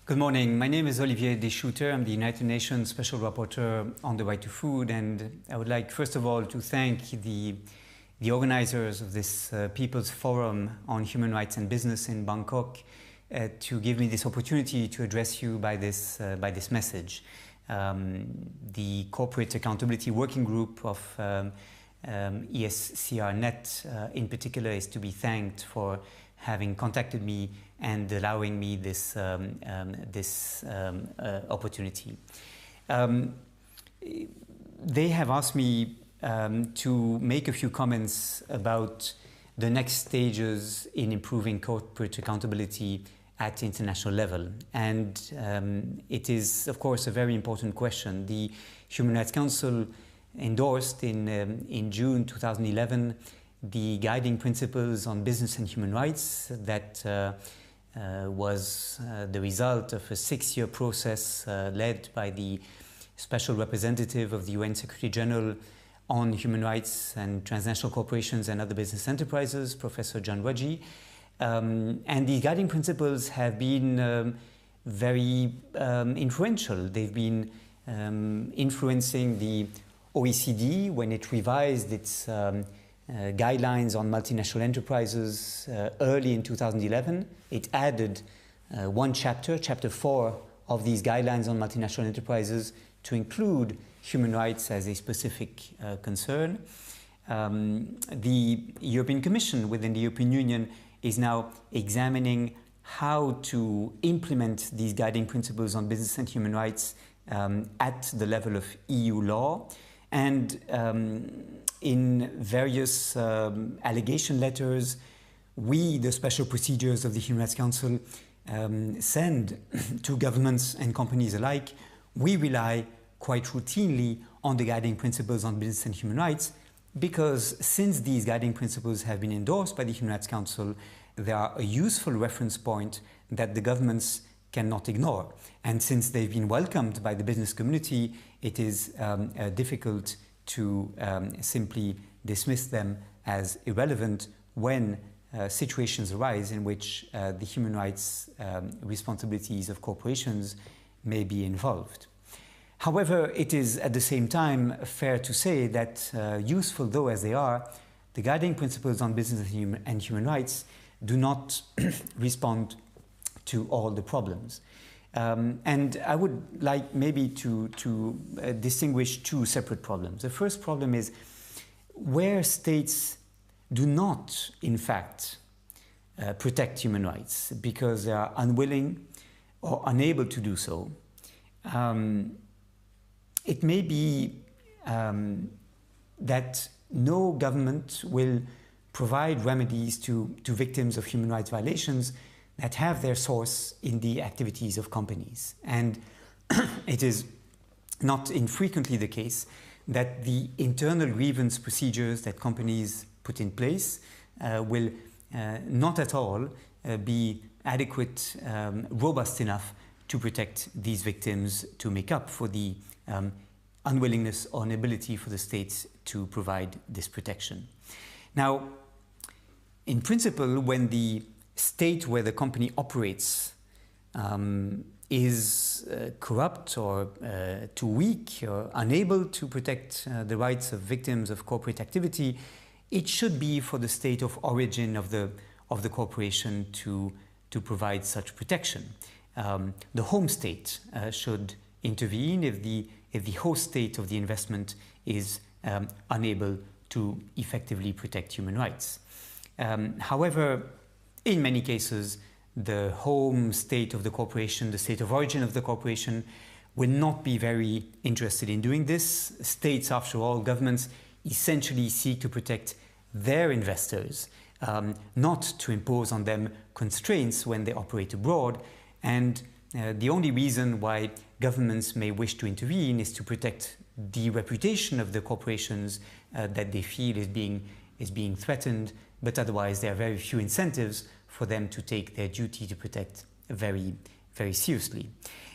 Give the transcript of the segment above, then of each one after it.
Good morning. My name is Olivier de Schutter. I'm the United Nations Special Rapporteur on the right to food, and I would like first of all to thank the organizers of this People's Forum on Human Rights and Business in Bangkok to give me this opportunity to address you by this message. The Corporate Accountability Working Group of ESCRnet in particular is to be thanked for having contacted me and allowing me this opportunity. They have asked me to make a few comments about the next stages in improving corporate accountability at international level. And it is, of course, a very important question. The Human Rights Council endorsed in June 2011 the guiding principles on business and human rights that was the result of a 6-year process led by the Special Representative of the UN Secretary General on Human Rights and Transnational Corporations and Other Business Enterprises, Professor John Rudgie. And the guiding principles have been very influential. They've been influencing the OECD when it revised its guidelines on multinational enterprises early in 2011. It added one chapter, Chapter 4 of these guidelines on multinational enterprises, to include human rights as a specific concern. The European Commission within the European Union is now examining how to implement these guiding principles on business and human rights at the level of EU law. And in various allegation letters, we, the special procedures of the Human Rights Council, send to governments and companies alike. We rely quite routinely on the guiding principles on business and human rights because since these guiding principles have been endorsed by the Human Rights Council, they are a useful reference point that the governments cannot ignore. And since they've been welcomed by the business community, it is difficult to simply dismiss them as irrelevant when situations arise in which the human rights responsibilities of corporations may be involved. However, it is at the same time fair to say that, useful though as they are, the guiding principles on business and human rights do not respond to all the problems. And I would like maybe to distinguish two separate problems. The first problem is where states do not, in fact, protect human rights because they are unwilling or unable to do so. It may be that no government will provide remedies to victims of human rights violations that have their source in the activities of companies. And it is not infrequently the case that the internal grievance procedures that companies put in place will not at all be adequate, robust enough to protect these victims to make up for the unwillingness or inability for the states to provide this protection. Now, in principle, when the state where the company operates is corrupt or too weak or unable to protect the rights of victims of corporate activity, it should be for the state of origin of the corporation to provide such protection. The home state should intervene if the host state of the investment is unable to effectively protect human rights. However, in many cases, the home state of the corporation, the state of origin of the corporation, will not be very interested in doing this. States, after all, governments essentially seek to protect their investors, not to impose on them constraints when they operate abroad. And the only reason why governments may wish to intervene is to protect the reputation of the corporations that they feel is being threatened, but otherwise there are very few incentives for them to take their duty to protect very, very seriously.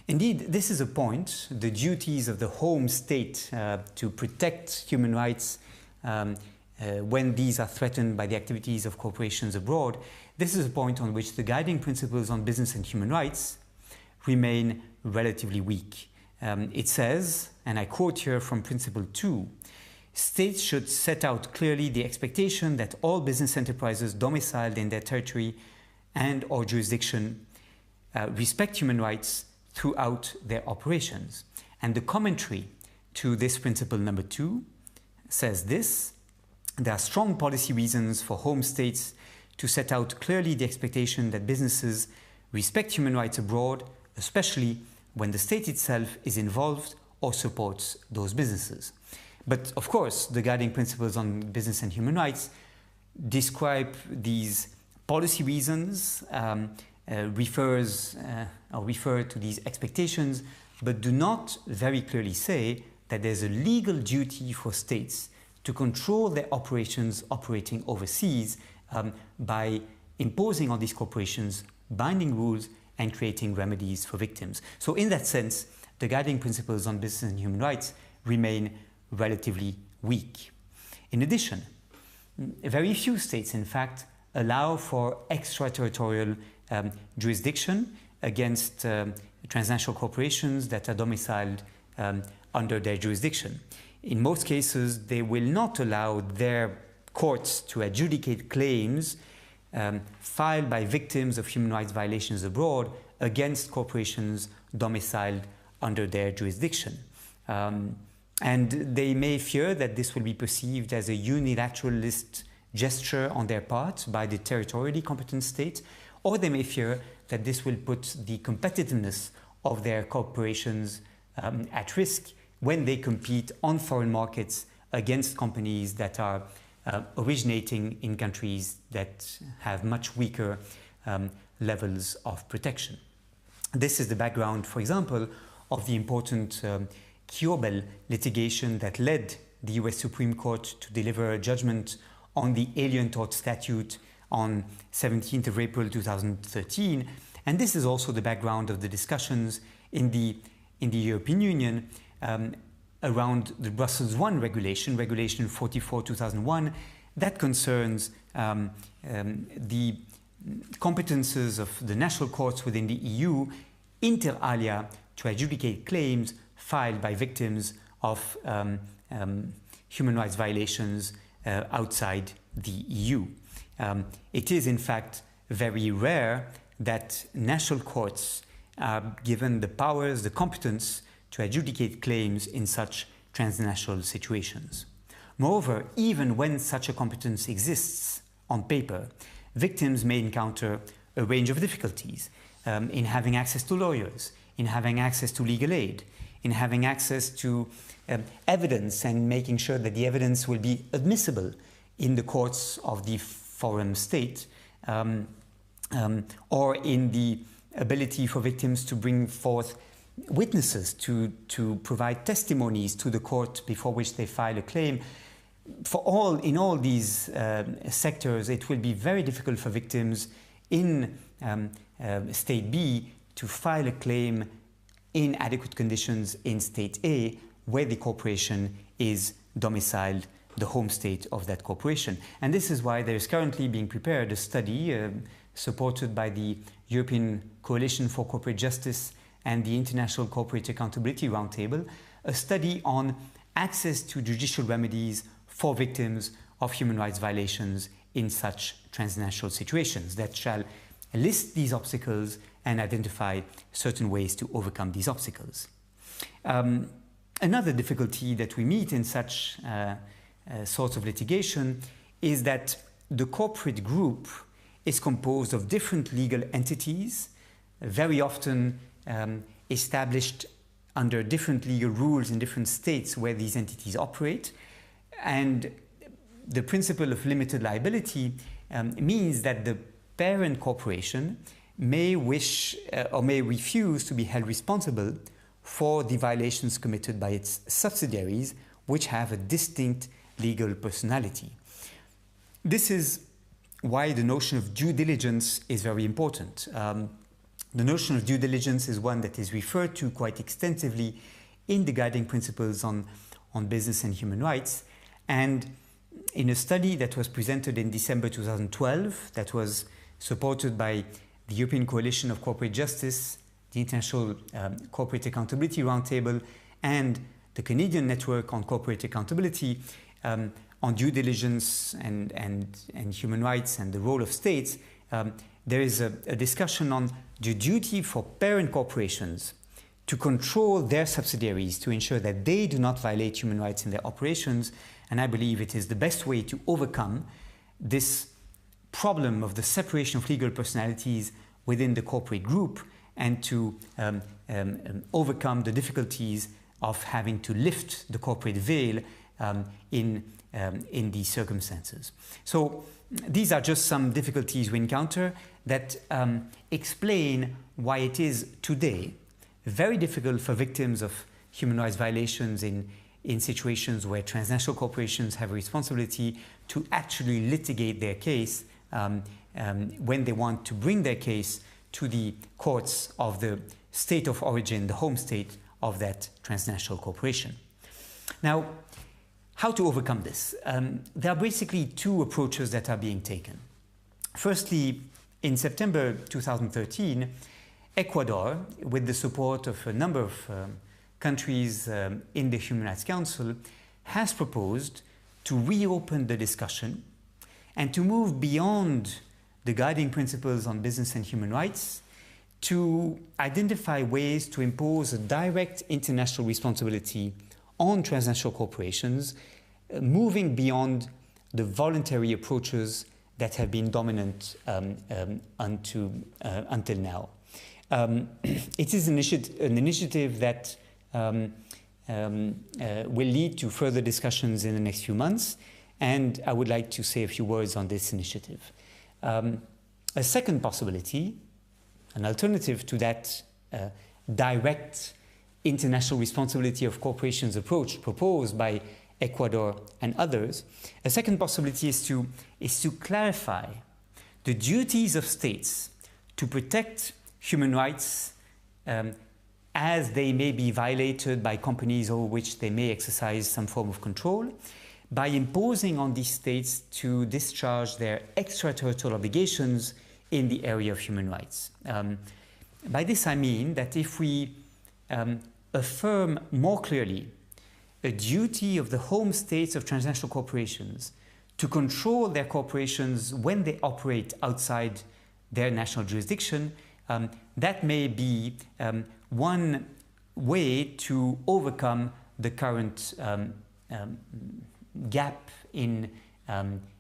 Indeed, this is a point, the duties of the home state to protect human rights when these are threatened by the activities of corporations abroad. This is a point on which the guiding principles on business and human rights remain relatively weak. It says, and I quote here from Principle 2, states should set out clearly the expectation that all business enterprises domiciled in their territory and or jurisdiction respect human rights throughout their operations. And the commentary to this principle number 2 says this: there are strong policy reasons for home states to set out clearly the expectation that businesses respect human rights abroad, especially when the state itself is involved or supports those businesses. But of course, the guiding principles on business and human rights describe these policy reasons, refer to these expectations, but do not very clearly say that there's a legal duty for states to control their operations operating overseas by imposing on these corporations binding rules and creating remedies for victims. So in that sense, the guiding principles on business and human rights remain relatively weak. In addition, very few states, in fact, allow for extraterritorial jurisdiction against transnational corporations that are domiciled under their jurisdiction. In most cases, they will not allow their courts to adjudicate claims filed by victims of human rights violations abroad against corporations domiciled under their jurisdiction. And they may fear that this will be perceived as a unilateralist gesture on their part by the territorially competent state, or they may fear that this will put the competitiveness of their corporations at risk when they compete on foreign markets against companies that are originating in countries that have much weaker levels of protection. This is the background, for example, of the important Kiobel litigation that led the US Supreme Court to deliver a judgment on the Alien Tort Statute on 17th of April 2013. And this is also the background of the discussions in the European Union around the Brussels I regulation, Regulation 44/2001, that concerns the competences of the national courts within the EU, inter alia, to adjudicate claims filed by victims of human rights violations outside the EU. It is, in fact, very rare that national courts are given the powers, the competence to adjudicate claims in such transnational situations. Moreover, even when such a competence exists on paper, victims may encounter a range of difficulties in having access to lawyers, in having access to legal aid, in having access to evidence and making sure that the evidence will be admissible in the courts of the foreign state, or in the ability for victims to bring forth witnesses to provide testimonies to the court before which they file a claim. In all these sectors, it will be very difficult for victims in State B to file a claim in adequate conditions in State A, where the corporation is domiciled, the home state of that corporation. And this is why there is currently being prepared a study supported by the European Coalition for Corporate Justice and the International Corporate Accountability Roundtable, a study on access to judicial remedies for victims of human rights violations in such transnational situations that shall list these obstacles and identify certain ways to overcome these obstacles. Another difficulty that we meet in such sorts of litigation is that the corporate group is composed of different legal entities, very often established under different legal rules in different states where these entities operate. And the principle of limited liability means that the parent corporation may wish or may refuse to be held responsible for the violations committed by its subsidiaries, which have a distinct legal personality. This is why the notion of due diligence is very important. The notion of due diligence is one that is referred to quite extensively in the guiding principles on business and human rights. And in a study that was presented in December 2012, that was supported by the European Coalition of Corporate Justice the International Corporate Accountability Roundtable, and the Canadian Network on Corporate Accountability on due diligence and human rights and the role of states, there is a discussion on the duty for parent corporations to control their subsidiaries to ensure that they do not violate human rights in their operations. And I believe it is the best way to overcome this problem of the separation of legal personalities within the corporate group and to overcome the difficulties of having to lift the corporate veil in these circumstances. So these are just some difficulties we encounter that explain why it is today very difficult for victims of human rights violations in situations where transnational corporations have a responsibility to actually litigate their case when they want to bring their case to the courts of the state of origin, the home state of that transnational corporation. Now, how to overcome this? There are basically two approaches that are being taken. Firstly, in September 2013, Ecuador, with the support of a number of countries in the Human Rights Council, has proposed to reopen the discussion and to move beyond the guiding principles on business and human rights to identify ways to impose a direct international responsibility on transnational corporations, moving beyond the voluntary approaches that have been dominant until now. It is an initiative that will lead to further discussions in the next few months, and I would like to say a few words on this initiative. A second possibility, an alternative to that direct international responsibility of corporations approach proposed by Ecuador and others, a second possibility is to clarify the duties of states to protect human rights as they may be violated by companies over which they may exercise some form of control, by imposing on these states to discharge their extraterritorial obligations in the area of human rights. By this I mean that if we affirm more clearly a duty of the home states of transnational corporations to control their corporations when they operate outside their national jurisdiction, that may be one way to overcome the current gap in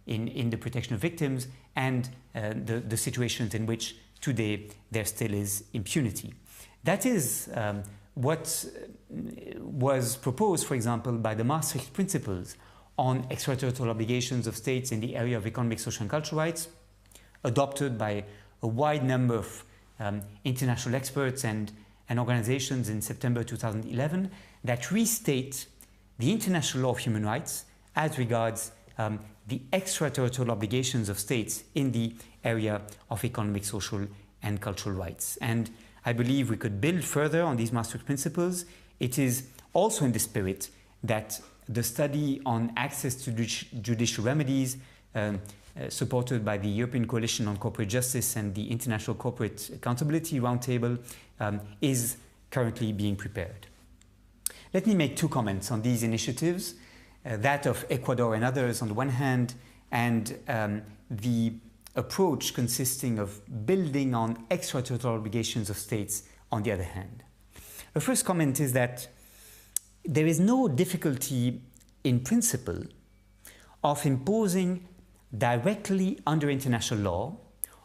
the protection of victims and the situations in which today there still is impunity. That is what was proposed, for example, by the Maastricht Principles on extraterritorial obligations of states in the area of economic, social and cultural rights, adopted by a wide number of international experts and organizations in September 2011, that restate the international law of human rights as regards the extraterritorial obligations of states in the area of economic, social and cultural rights. And I believe we could build further on these Maastricht Principles. It is also in the spirit that the study on access to judicial remedies supported by the European Coalition on Corporate Justice and the International Corporate Accountability Roundtable is currently being prepared. Let me make two comments on these initiatives, that of Ecuador and others on the one hand, and the approach consisting of building on extraterritorial obligations of states on the other hand. The first comment is that there is no difficulty in principle of imposing directly under international law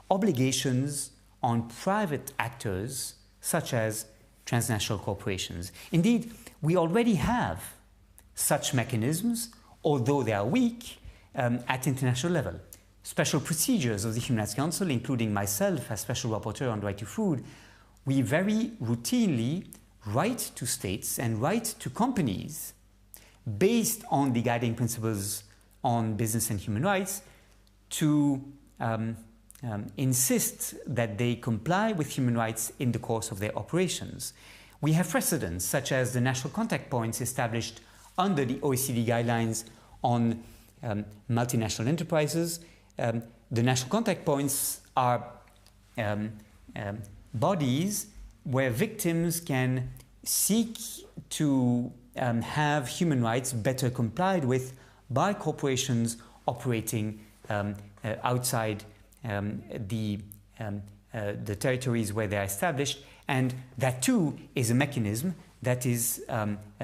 obligations on private actors such as transnational corporations. Indeed, we already have such mechanisms, although they are weak, at international level. Special procedures of the Human Rights Council, including myself as Special Rapporteur on the right to food, we very routinely write to states and write to companies based on the guiding principles on business and human rights to insist that they comply with human rights in the course of their operations. We have precedents such as the national contact points established under the OECD guidelines on multinational enterprises. The national contact points are bodies where victims can seek to have human rights better complied with by corporations operating outside the territories where they are established, and that too is a mechanism that is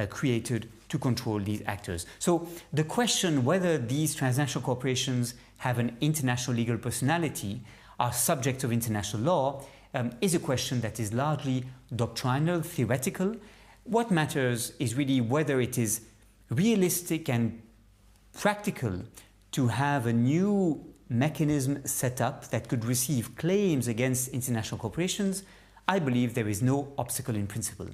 created to control these actors. So the question whether these transnational corporations have an international legal personality, are subject of international law, is a question that is largely doctrinal, theoretical. What matters is really whether it is realistic and practical to have a new mechanism set up that could receive claims against international corporations. I believe there is no obstacle in principle.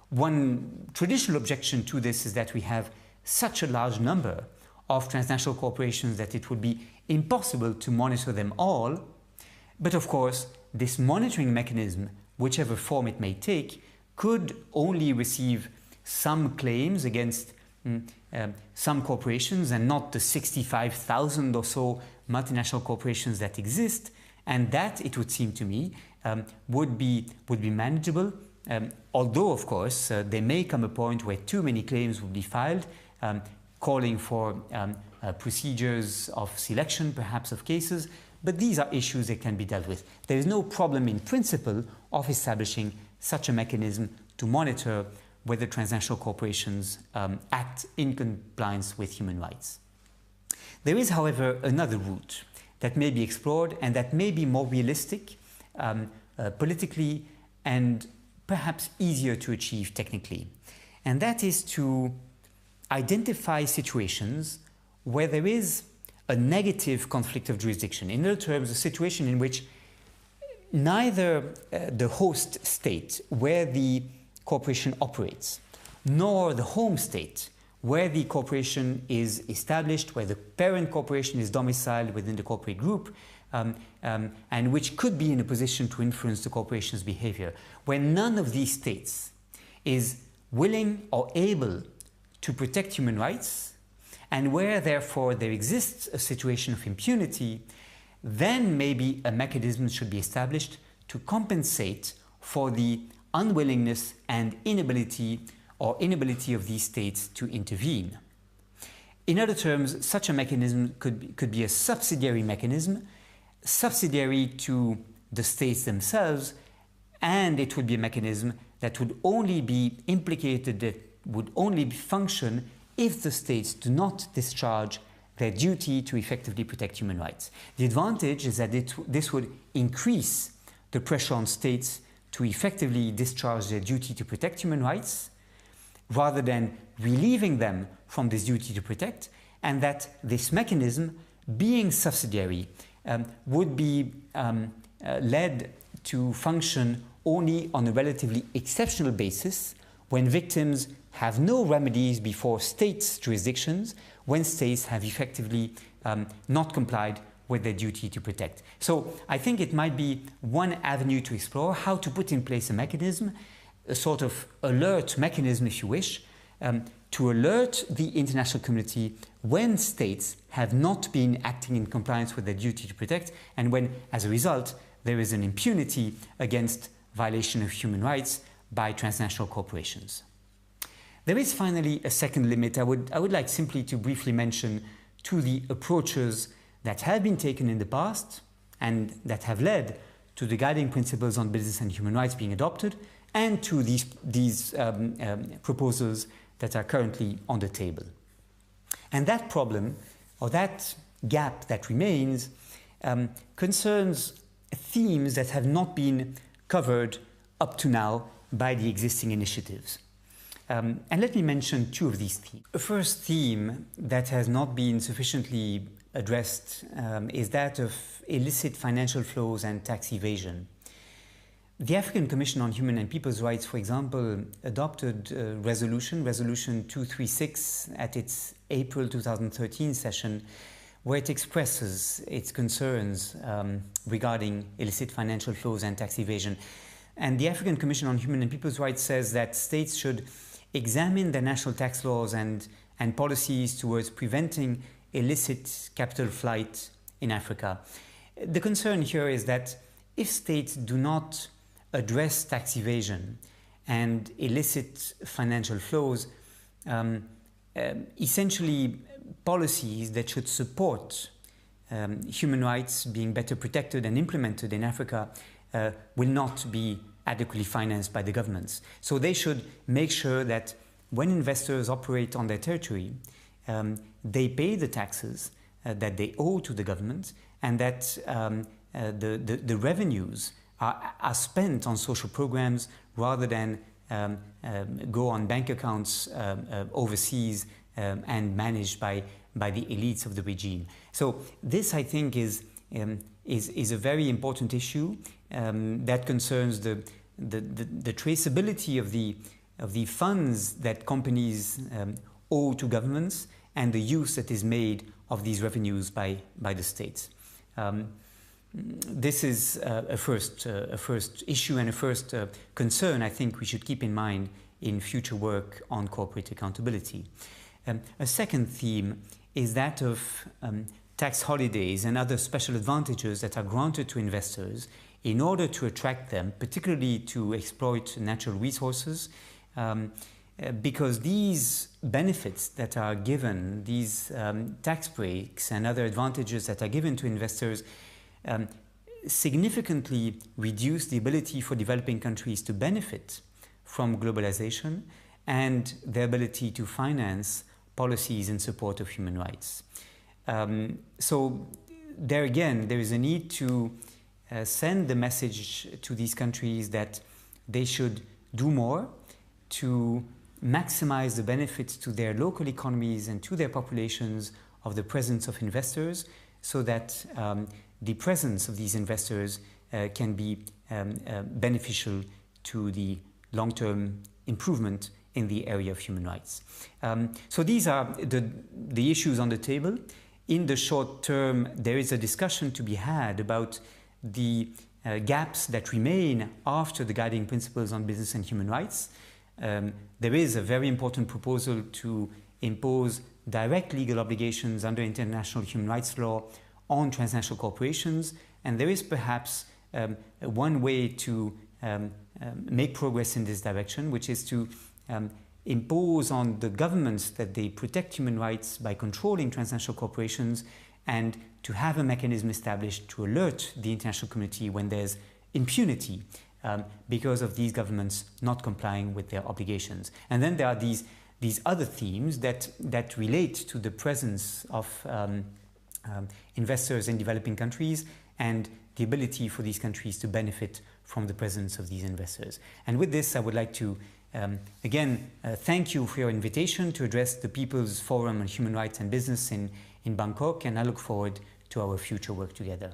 One traditional objection to this is that we have such a large number of transnational corporations that it would be impossible to monitor them all. But of course, this monitoring mechanism, whichever form it may take, could only receive some claims against some corporations and not the 65,000 or so multinational corporations that exist, and that, it would seem to me, would be manageable. Although, of course, there may come a point where too many claims would be filed, calling for procedures of selection, perhaps, of cases, but these are issues that can be dealt with. There is no problem in principle of establishing such a mechanism to monitor whether transnational corporations act in compliance with human rights. There is, however, another route that may be explored and that may be more realistic politically and perhaps easier to achieve technically. And that is to identify situations where there is a negative conflict of jurisdiction. In other terms, a situation in which neither the host state where the corporation operates, nor the home state where the corporation is established, where the parent corporation is domiciled within the corporate group, and which could be in a position to influence the corporation's behavior, where none of these states is willing or able to protect human rights, and where therefore there exists a situation of impunity, then maybe a mechanism should be established to compensate for the unwillingness and inability of these states to intervene. In other terms, such a mechanism could be a subsidiary mechanism, subsidiary to the states themselves, and it would be a mechanism that would only be implicated, that would only function if the states do not discharge their duty to effectively protect human rights. The advantage is that this would increase the pressure on states to effectively discharge their duty to protect human rights, rather than relieving them from this duty to protect, and that this mechanism, being subsidiary, would be led to function only on a relatively exceptional basis when victims have no remedies before states' jurisdictions, when states have effectively not complied with their duty to protect. So I think it might be one avenue to explore how to put in place a mechanism, a sort of alert mechanism, if you wish, to alert the international community when states have not been acting in compliance with their duty to protect, and when, as a result, there is an impunity against violation of human rights by transnational corporations. There is finally a second limit I would like simply to briefly mention to the approaches that have been taken in the past and that have led to the guiding principles on business and human rights being adopted, and to these proposals that are currently on the table. And that problem, or that gap that remains, concerns themes that have not been covered up to now by the existing initiatives. And let me mention two of these themes. The first theme that has not been sufficiently addressed is that of illicit financial flows and tax evasion. The African Commission on Human and People's Rights, for example, adopted Resolution 236 at its April 2013 session, where it expresses its concerns regarding illicit financial flows and tax evasion. And the African Commission on Human and People's Rights says that states should examine their national tax laws and policies towards preventing illicit capital flight in Africa. The concern here is that if states do not address tax evasion and illicit financial flows, essentially policies that should support human rights being better protected and implemented in Africa will not be adequately financed by the governments. So they should make sure that when investors operate on their territory, they pay the taxes that they owe to the government, and that the revenues are spent on social programs rather than go on bank accounts overseas and managed by the elites of the regime. So this, I think, is a very important issue that concerns the traceability of the funds that companies owe to governments and the use that is made of these revenues by the states. This is a first issue and a first concern I think we should keep in mind in future work on corporate accountability. A second theme is that of tax holidays and other special advantages that are granted to investors in order to attract them, particularly to exploit natural resources, because these benefits that are given, these tax breaks and other advantages that are given to investors significantly reduce the ability for developing countries to benefit from globalization and their ability to finance policies in support of human rights. So there again, there is a need to send the message to these countries that they should do more to maximize the benefits to their local economies and to their populations of the presence of investors, so that the presence of these investors can be beneficial to the long-term improvement in the area of human rights. So these are the issues on the table. In the short term, there is a discussion to be had about the gaps that remain after the guiding principles on business and human rights. There is a very important proposal to impose direct legal obligations under international human rights law on transnational corporations, and there is perhaps one way to make progress in this direction, which is to impose on the governments that they protect human rights by controlling transnational corporations, and to have a mechanism established to alert the international community when there's impunity because of these governments not complying with their obligations. And then there are these other themes that relate to the presence of investors in developing countries and the ability for these countries to benefit from the presence of these investors. And with this, I would like to again thank you for your invitation to address the People's Forum on Human Rights and Business in Bangkok, and I look forward to our future work together.